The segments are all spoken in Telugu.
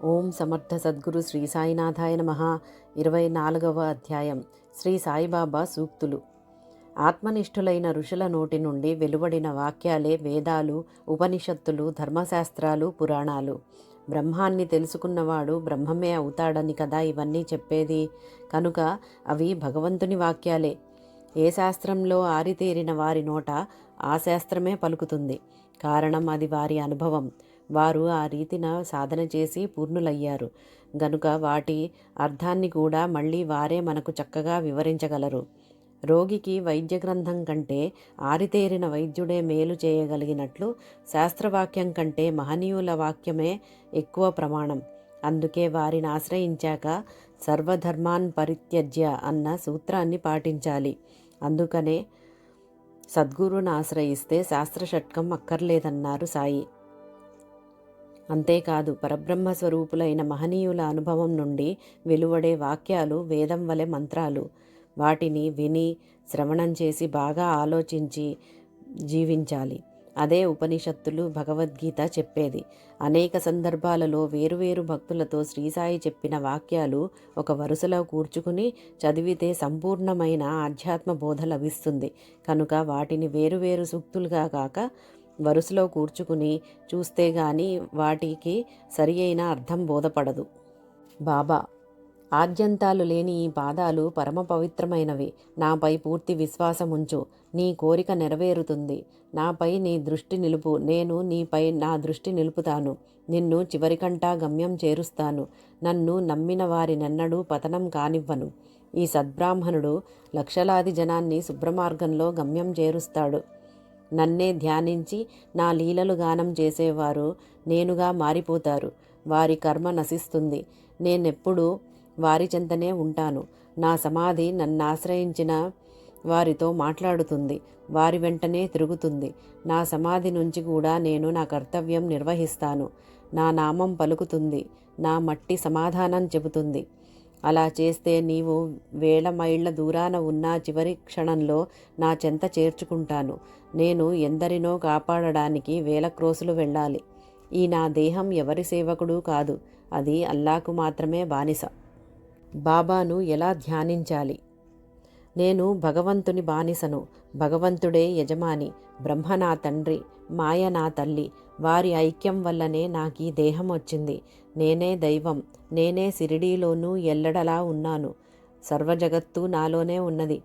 ఓం సమర్థ సద్గురు శ్రీ సాయినాథాయ నమః. 24వ అధ్యాయం. శ్రీ సాయిబాబా సూక్తులు. ఆత్మనిష్ఠులైన ఋషుల నోటి నుండి వెలువడిన వాక్యాలే వేదాలు, ఉపనిషత్తులు, ధర్మశాస్త్రాలు, పురాణాలు. బ్రహ్మాన్ని తెలుసుకున్నవాడు బ్రహ్మమే అవుతాడని కదా ఇవన్నీ చెప్పేది. కనుక అవి భగవంతుని వాక్యాలే. ఏ శాస్త్రంలో ఆరితేరిన వారి నోట ఆ శాస్త్రమే పలుకుతుంది. కారణం అది వారి అనుభవం. వారు ఆ రీతిన సాధన చేసి పూర్ణులయ్యారు గనుక వాటి అర్థాన్ని కూడా మళ్ళీ వారే మనకు చక్కగా వివరించగలరు. రోగికి వైద్య గ్రంథం కంటే ఆరితేరిన వైద్యుడే మేలు చేయగలిగినట్లు శాస్త్రవాక్యం కంటే మహనీయుల వాక్యమే ఎక్కువ ప్రమాణం. అందుకే వారిని ఆశ్రయించాక సర్వధర్మాన్ పరిత్యజ్య అన్న సూత్రాన్ని పాటించాలి. అందుకనే సద్గురుని ఆశ్రయిస్తే శాస్త్రషట్కం అక్కర్లేదన్నారు సాయి. అంతేకాదు, పరబ్రహ్మ స్వరూపులైన మహనీయుల అనుభవం నుండి వెలువడే వాక్యాలు వేదం వలె మంత్రాలు. వాటిని విని శ్రవణం చేసి బాగా ఆలోచించి జీవించాలి. అదే ఉపనిషత్తులు, భగవద్గీత చెప్పేది. అనేక సందర్భాలలో వేరువేరు భక్తులతో శ్రీసాయి చెప్పిన వాక్యాలు ఒక వరుసలో కూర్చుకుని చదివితే సంపూర్ణమైన ఆధ్యాత్మ బోధ లభిస్తుంది. కనుక వాటిని వేరువేరు సూక్తులుగా కాక వరుసలో కూర్చుకుని చూస్తే గాని వాటికి సరి అయిన అర్థం బోధపడదు. బాబా: ఆద్యంతాలు లేని ఈ పాదాలు పరమ పవిత్రమైనవి. నాపై పూర్తి విశ్వాసముంచు. నీ కోరిక నెరవేరుతుంది. నాపై నీ దృష్టి నిలుపు. నేను నీపై నా దృష్టి నిలుపుతాను. నిన్ను చివరికంటా గమ్యం చేరుస్తాను. నన్ను నమ్మిన వారినెన్నడూ పతనం కానివ్వను. ఈ సద్బ్రాహ్మణుడు లక్షలాది జనాన్ని శుభ్రమార్గంలో గమ్యం చేరుస్తాడు. నన్నే ధ్యానించి నా లీలలు గానం చేసేవారు నేనుగా మారిపోతారు. వారి కర్మ నశిస్తుంది. నేనెప్పుడూ వారి చెంతనే ఉంటాను. నా సమాధి నన్నాశ్రయించిన వారితో మాట్లాడుతుంది. వారి వెంటనే తిరుగుతుంది. నా సమాధి నుంచి కూడా నేను నా కర్తవ్యం నిర్వహిస్తాను. నా నామం పలుకుతుంది. నా మట్టి సమాధానం చెబుతుంది. అలా చేస్తే నీవు వేల మైళ్ళ దూరాన ఉన్న చివరి క్షణంలో నా చెంత చేర్చుకుంటాను. నేను ఎందరినో కాపాడడానికి వేల క్రోసులు వెళ్ళాలి. ఈ నా దేహం ఎవరి సేవకుడు కాదు. అది అల్లాకు మాత్రమే బానిస. బాబాను ఎలా ధ్యానించాలి? నేను భగవంతుని బానిసను. భగవంతుడే యజమాని. బ్రహ్మ నా తండ్రి, మాయ నా తల్లి. వారి ఐక్యం వల్లనే నాకీ దేహం వచ్చింది. నేనే దైవం. నేనే షిరిడీలోనూ ఎల్లడలా ఉన్నాను. సర్వజగత్తు నాలోనే ఉన్నది.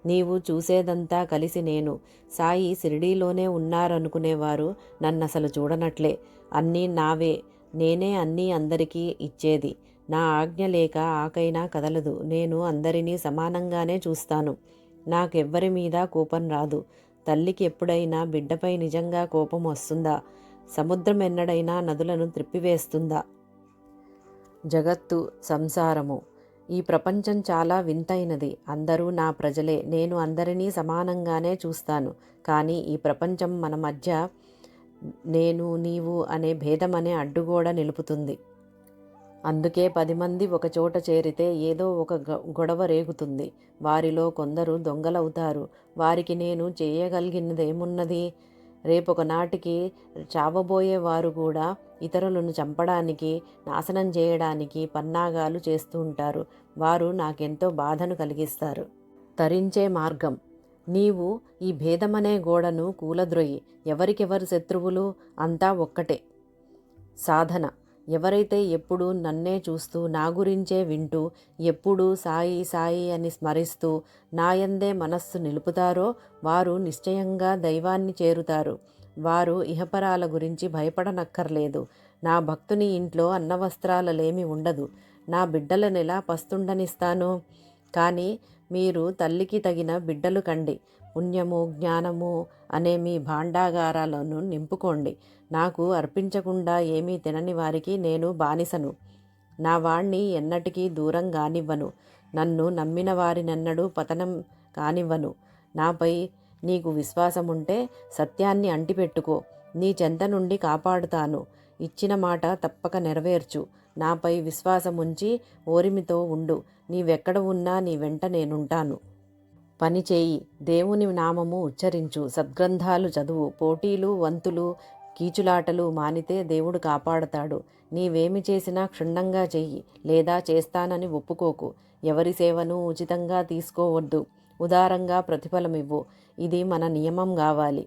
నీవు చూసేదంతా కలిసి నేను. సాయి షిరిడీలోనే ఉన్నారనుకునేవారు నన్నసలు చూడనట్లే. అన్నీ నావే. నేనే అన్నీ అందరికీ ఇచ్చేది. నా ఆజ్ఞ లేక ఆకైనా కదలదు. నేను అందరినీ సమానంగానే చూస్తాను. నాకెవ్వరి మీద కోపం రాదు. తల్లికి ఎప్పుడైనా బిడ్డపై నిజంగా కోపం వస్తుందా? సముద్రం ఎన్నడైనా నదులను త్రిప్పివేస్తుందా? జగత్తు, సంసారము, ఈ ప్రపంచం చాలా వింతైనది. అందరూ నా ప్రజలే. నేను అందరినీ సమానంగానే చూస్తాను. కానీ ఈ ప్రపంచం మన మధ్య నేను నీవు అనే భేదమనే అడ్డుగోడ నిలుపుతుంది. అందుకే 10 మంది ఒకచోట చేరితే ఏదో ఒక గొడవ రేగుతుంది. వారిలో కొందరు దొంగలవుతారు. వారికి నేను చేయగలిగినదేమున్నది? రేపొక నాటికి చావబోయే వారు కూడా ఇతరులను చంపడానికి, నాశనం చేయడానికి పన్నాగాలు చేస్తూ ఉంటారు. వారు నాకెంతో బాధను కలిగిస్తారు. తరించే మార్గం: నీవు ఈ భేదమనే గోడను కూలద్రొయ్యి. ఎవరికెవరు శత్రువులు? అంతా ఒక్కటే. సాధన: ఎవరైతే ఎప్పుడూ నన్నే చూస్తూ నా గురించే వింటూ ఎప్పుడూ సాయి సాయి అని స్మరిస్తూ నాయందే మనస్సు నిలుపుతారో వారు నిశ్చయంగా దైవాన్ని చేరుతారు. వారు ఇహపరాల గురించి భయపడనక్కర్లేదు. నా భక్తుని ఇంట్లో అన్నవస్త్రాలలేమి ఉండదు. నా బిడ్డలనెలా పస్తుండనిస్తాను? కానీ మీరు తల్లికి తగిన బిడ్డలు కండి. పుణ్యము, జ్ఞానము అనే మీ భాండాగారాలను నింపుకోండి. నాకు అర్పించకుండా ఏమీ తినని వారికి నేను బానిసను. నా వాణ్ణి ఎన్నటికీ దూరం కానివ్వను. నన్ను నమ్మిన వారినెన్నడూ పతనం కానివ్వను. నాపై నీకు విశ్వాసముంటే సత్యాన్ని అంటిపెట్టుకో. నీ చెంత నుండి కాపాడుతాను. ఇచ్చిన మాట తప్పక నెరవేర్చు. నాపై విశ్వాసముంచి ఓరిమితో ఉండు. నీవెక్కడ ఉన్నా నీ వెంట నేనుంటాను. పనిచేయి. దేవుని నామము ఉచ్చరించు. సద్గ్రంథాలు చదువు. పోటీలు, వంతులు కీచులాటలు మానితే దేవుడు కాపాడతాడు. నీవేమి చేసినా క్షుణ్ణంగా చెయ్యి, లేదా చేస్తానని ఒప్పుకోకు. ఎవరి సేవను ఉచితంగా తీసుకోవద్దు. ఉదారంగా ప్రతిఫలమివ్వు. ఇది మన నియమం కావాలి.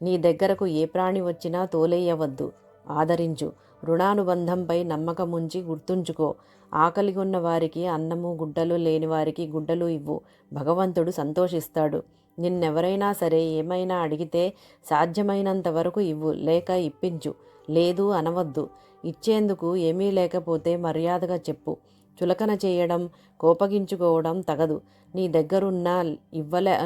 నీ దగ్గరకు ఏ ప్రాణి వచ్చినా తోలేయవద్దు. ఆదరించు. రుణానుబంధంపై నమ్మకముంచి గుర్తుంచుకో. ఆకలిగొన్న వారికి అన్నము, గుడ్డలు లేని వారికి గుడ్డలు ఇవ్వు. భగవంతుడు సంతోషిస్తాడు. నిన్నెవరైనా సరే ఏమైనా అడిగితే సాధ్యమైనంత వరకు ఇవ్వు, లేక ఇప్పించు. లేదు అనవద్దు. ఇచ్చేందుకు ఏమీ లేకపోతే మర్యాదగా చెప్పు. చులకన చేయడం, కోపగించుకోవడం తగదు. నీ దగ్గరున్నా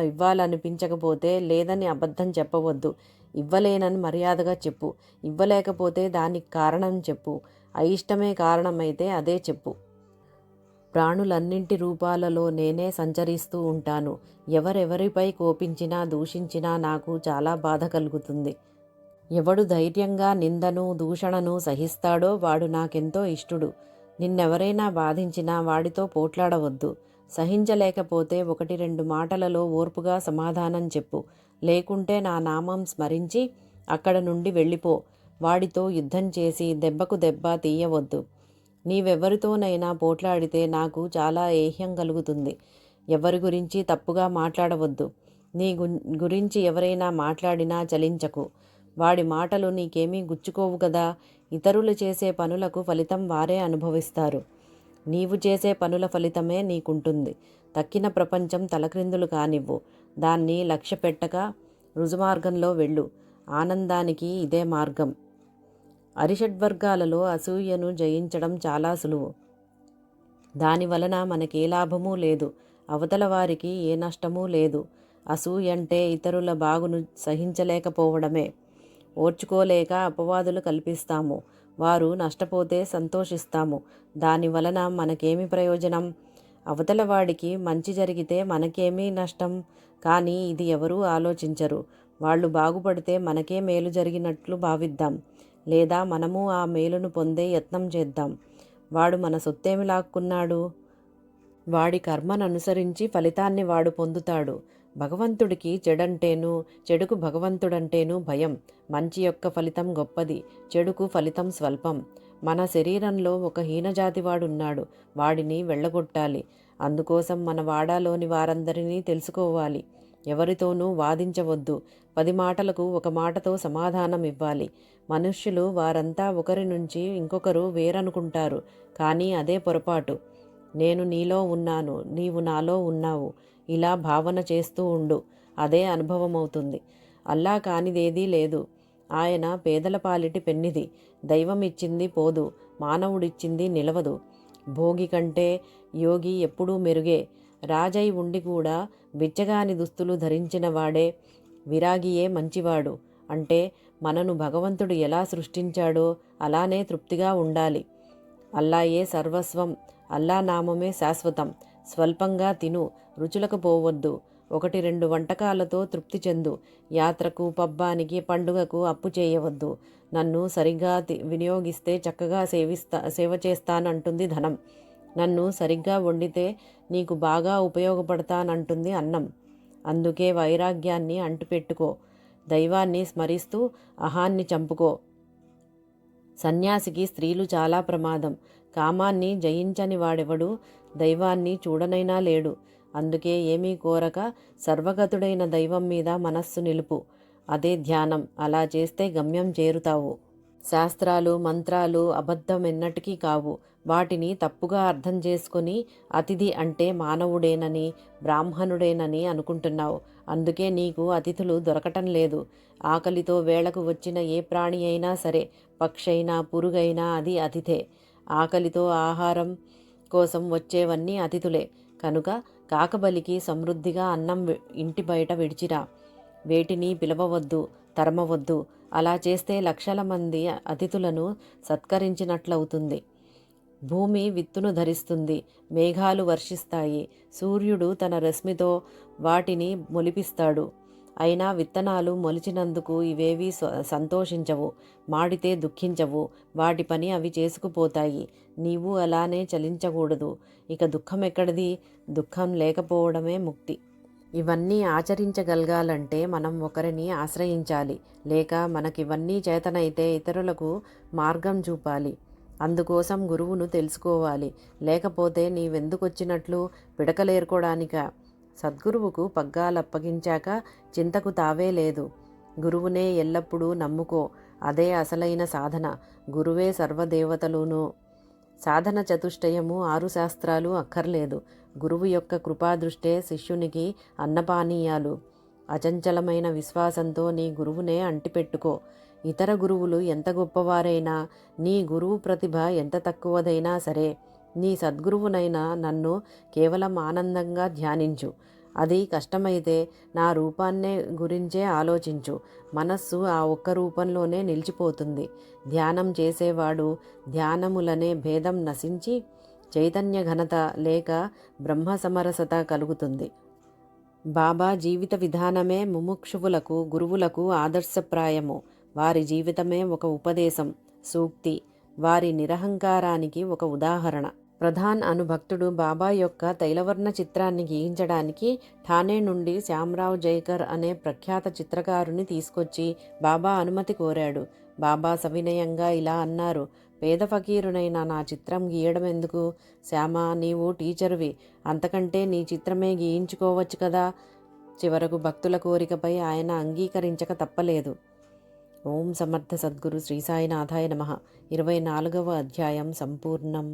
ఇవ్వాలనిపించకపోతే లేదని అబద్ధం చెప్పవద్దు. ఇవ్వలేనని మర్యాదగా చెప్పు. ఇవ్వలేకపోతే దానికి కారణం చెప్పు. అయిష్టమే కారణమైతే అదే చెప్పు. ప్రాణులన్నింటి రూపాలలో నేనే సంచరిస్తూ ఉంటాను. ఎవరెవరిపై కోపించినా దూషించినా నాకు చాలా బాధ కలుగుతుంది. ఎవడు ధైర్యంగా నిందను, దూషణను సహిస్తాడో వాడు నాకెంతో ఇష్టుడు. నిన్నెవరైనా బాధించినా వాడితో పోట్లాడవద్దు. సహించలేకపోతే 1-2 మాటలలో ఓర్పుగా సమాధానం చెప్పు. లేకుంటే నా నామం స్మరించి అక్కడ నుండి వెళ్ళిపో. వాడితో యుద్ధం చేసి దెబ్బకు దెబ్బ తీయవద్దు. నీవెవరితోనైనా పోట్లాడితే నాకు చాలా ఏహ్యం కలుగుతుంది. ఎవరి గురించి తప్పుగా మాట్లాడవద్దు. నీ గురించి ఎవరైనా మాట్లాడినా చలించకు. వాడి మాటలు నీకేమీ గుచ్చుకోవు కదా. ఇతరులు చేసే పనులకు ఫలితం వారే అనుభవిస్తారు. నీవు చేసే పనుల ఫలితమే నీకుంటుంది. తక్కిన ప్రపంచం తలక్రిందులు కానివ్వు. దాన్ని లక్ష్య పెట్టక రుజుమార్గంలో వెళ్ళు. ఆనందానికి ఇదే మార్గం. అరిషడ్వర్గాలలో అసూయను జయించడం చాలా సులువు. దానివలన మనకే లాభమూ లేదు, అవతల వారికి ఏ నష్టమూ లేదు. అసూయంటే ఇతరుల బాగును సహించలేకపోవడమే. ఓర్చుకోలేక అపవాదులు కల్పిస్తాము. వారు నష్టపోతే సంతోషిస్తాము. దానివలన మనకేమి ప్రయోజనం? అవతల వాడికి మంచి జరిగితే మనకేమీ నష్టం? కానీ ఇది ఎవరూ ఆలోచించరు. వాళ్ళు బాగుపడితే మనకే మేలు జరిగినట్లు భావిద్దాం. లేదా మనము ఆ మేలును పొందే యత్నం చేద్దాం. వాడు మన సొత్తేమి లాక్కున్నాడు? వాడి కర్మననుసరించి ఫలితాన్ని వాడు పొందుతాడు. భగవంతుడికి చెడంటేనూ, చెడుకు భగవంతుడంటేనూ భయం. మంచి యొక్క ఫలితం గొప్పది, చెడుకు ఫలితం స్వల్పం. మన శరీరంలో ఒక హీనజాతివాడున్నాడు. వాడిని వెళ్ళగొట్టాలి. అందుకోసం మన వాడాలోని వారందరినీ తెలుసుకోవాలి. ఎవరితోనూ వాదించవద్దు. 10 మాటలకు 1 మాటతో సమాధానం ఇవ్వాలి. మనుష్యులు వారంతా ఒకరి నుంచి ఇంకొకరు వేరనుకుంటారు. కానీ అదే పొరపాటు. నేను నీలో ఉన్నాను, నీవు నాలో ఉన్నావు. ఇలా భావన చేస్తూ ఉండు. అదే అనుభవమవుతుంది. అల్లా కానిదేదీ లేదు. ఆయన పేదల పాలిటి పెన్నిది. దైవం ఇచ్చింది పోదు, మానవుడిచ్చింది నిలవదు. భోగి కంటే యోగి ఎప్పుడూ మెరుగే. రాజై ఉండి కూడా బిచ్చగాని దుస్తులు ధరించిన వాడే విరాగియే మంచివాడు. అంటే మనను భగవంతుడు ఎలా సృష్టించాడో అలానే తృప్తిగా ఉండాలి. అల్లాయే సర్వస్వం. అల్లా నామమే శాశ్వతం. స్వల్పంగా తిను, రుచులకు పోవద్దు. 1-2 వంటకాలతో తృప్తి చెందు. యాత్రకు, పబ్బానికి, పండుగకు అప్పు చేయవద్దు. నన్ను సరిగ్గా వినియోగిస్తే చక్కగా సేవ చేస్తానంటుంది ధనం. నన్ను సరిగ్గా వండితే నీకు బాగా ఉపయోగపడతానంటుంది అన్నం. అందుకే వైరాగ్యాన్ని అంటుపెట్టుకో. దైవాన్ని స్మరిస్తూ అహాన్ని చంపుకో. సన్యాసికి స్త్రీలు చాలా ప్రమాదం. కామాన్ని జయించని వాడెవడు దైవాన్ని చూడనైనా లేడు. అందుకే ఏమీ కోరక సర్వగతుడైన దైవం మీద మనస్సు నిలుపు. అదే ధ్యానం. అలా చేస్తే గమ్యం చేరుతావు. శాస్త్రాలు, మంత్రాలు అబద్ధమెన్నటికీ కావు. వాటిని తప్పుగా అర్థం చేసుకొని అతిథి అంటే మానవుడేనని, బ్రాహ్మణుడేనని అనుకుంటున్నావు. అందుకే నీకు అతిథులు దొరకటం లేదు. ఆకలితో వేళకు వచ్చిన ఏ ప్రాణి అయినా సరే, పక్షైనా పురుగైనా అది అతిథే. ఆకలితో ఆహారం కోసం వచ్చేవన్నీ అతిథులే. కనుక కాకబలికి సమృద్ధిగా అన్నం ఇంటి బయట విడిచిరా. వేటిని పిలవవద్దు, తరమవద్దు. అలా చేస్తే లక్షల మంది అతిథులను సత్కరించినట్లవుతుంది. భూమి విత్తును ధరిస్తుంది, మేఘాలు వర్షిస్తాయి, సూర్యుడు తన రశ్మితో వాటిని మొలిపిస్తాడు. అయినా విత్తనాలు మొలిచినందుకు ఇవేవీ సంతోషించవు, మాడితే దుఃఖించవు. వాటి పని అవి చేసుకుపోతాయి. నీవు అలానే చలించకూడదు. ఇక దుఃఖం ఎక్కడిది? దుఃఖం లేకపోవడమే ముక్తి. ఇవన్నీ ఆచరించగలగాలంటే మనం ఒకరిని ఆశ్రయించాలి, లేక మనకివన్నీ చేతనైతే ఇతరులకు మార్గం చూపాలి. అందుకోసం గురువును తెలుసుకోవాలి. లేకపోతే నీవెందుకొచ్చినట్లు పిడకలేరుకోడానికా? సద్గురువుకు పగ్గాలప్పగించాక చింతకు తావే లేదు. గురువునే ఎల్లప్పుడూ నమ్ముకో. అదే అసలైన సాధన. గురువే సర్వదేవతలును. సాధన చతుష్టయము 6 శాస్త్రాలు అక్కర్లేదు. గురువు యొక్క కృపాదృష్టే శిష్యునికి అన్నపానీయాలు. అచంచలమైన విశ్వాసంతో నీ గురువునే అంటిపెట్టుకో. ఇతర గురువులు ఎంత గొప్పవారైనా, నీ గురువు ప్రతిభ ఎంత తక్కువదైనా సరే, నీ సద్గురువునైనా నన్ను కేవలం ఆనందంగా ధ్యానించు. అది కష్టమైతే నా రూపాన్నే గురించే ఆలోచించు. మనస్సు ఆ ఒక్క రూపంలోనే నిలిచిపోతుంది. ధ్యానం చేసేవాడు ధ్యానములనే భేదం నశించి చైతన్య ఘనత లేక బ్రహ్మ సమరసత కలుగుతుంది. బాబా జీవిత విధానమే ముముక్షువులకు, గురువులకు ఆదర్శప్రాయము. వారి జీవితమే ఒక ఉపదేశం, సూక్తి. వారి నిరహంకారానికి ఒక ఉదాహరణ. ప్రధాన్ అను భక్తుడు బాబా యొక్క తైలవర్ణ చిత్రాన్ని గీయించడానికి ఠానే నుండి శ్యామరావ్ జైకర్ అనే ప్రఖ్యాత చిత్రకారుని తీసుకొచ్చి బాబా అనుమతి కోరాడు. బాబా సవినయంగా ఇలా అన్నారు: పేద ఫకీరునైనా నా చిత్రం గీయడం ఎందుకు? శ్యామ, నీవు టీచరువి, అంతకంటే నీ చిత్రమే గీయించుకోవచ్చు కదా. చివరకు భక్తుల కోరికపై ఆయన అంగీకరించక తప్పలేదు. ఓం సమర్థ సద్గురు శ్రీ సాయినాథాయ నమః. 24వ అధ్యాయం సంపూర్ణం.